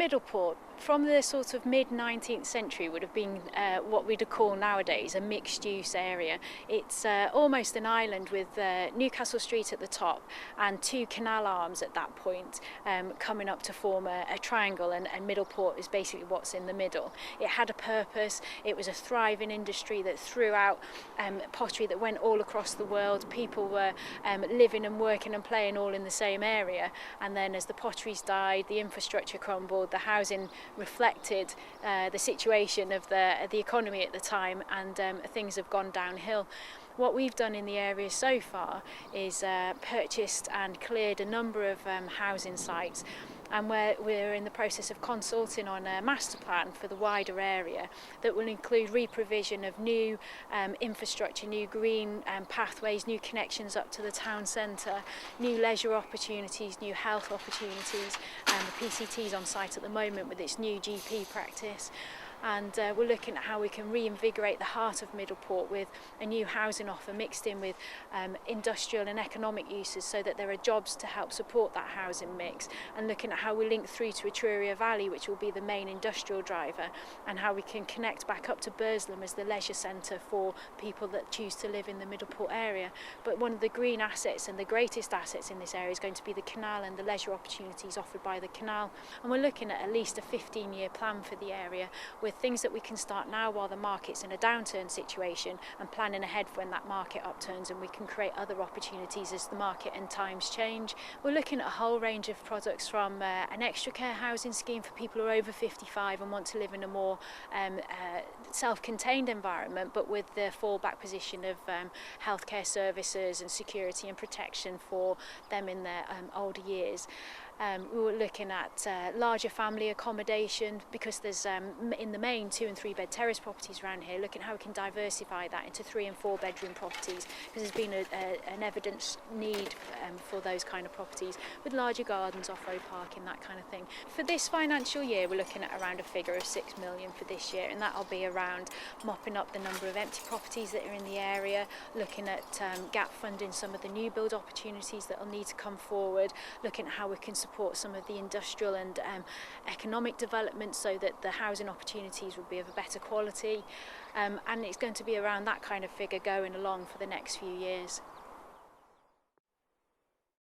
Middleport, from the sort of mid-19th century, would have been what we'd call nowadays a mixed-use area. It's almost an island with Newcastle Street at the top and two canal arms at that point coming up to form a triangle, and Middleport is basically what's in the middle. It had a purpose. It was a thriving industry that threw out pottery that went all across the world. People were living and working and playing all in the same area, and then as the potteries died, the infrastructure crumbled, the housing reflected the situation of the economy at the time, and things have gone downhill. What we've done in the area so far is purchased and cleared a number of housing sites, and we're in the process of consulting on a master plan for the wider area that will include re-provision of new infrastructure, new green pathways, new connections up to the town centre, new leisure opportunities, new health opportunities, and the PCT's on site at the moment with its new GP practice. And we're looking at how we can reinvigorate the heart of Middleport with a new housing offer mixed in with industrial and economic uses, so that there are jobs to help support that housing mix, and looking at how we link through to Etruria Valley, which will be the main industrial driver, and how we can connect back up to Burslem as the leisure centre for people that choose to live in the Middleport area. But one of the green assets and the greatest assets in this area is going to be the canal and the leisure opportunities offered by the canal, and we're looking at least a 15-year plan for the area, with things that we can start now while the market's in a downturn situation, and planning ahead for when that market upturns, and we can create other opportunities as the market and times change. We're looking at a whole range of products, from an extra care housing scheme for people who are over 55 and want to live in a more self-contained environment, but with the fallback position of healthcare services and security and protection for them in their older years. We were looking at larger family accommodation, because there's in the main 2- and 3-bed terrace properties around here, looking at how we can diversify that into 3- and 4-bedroom properties, because there's been an evident need for those kind of properties, with larger gardens, off-road parking, that kind of thing. For this financial year, we're looking at around a figure of 6 million for this year, and that'll be around mopping up the number of empty properties that are in the area, looking at gap funding some of the new build opportunities that will need to come forward, looking at how we can support some of the industrial and economic development, so that the housing opportunities will be of a better quality, and it's going to be around that kind of figure going along for the next few years.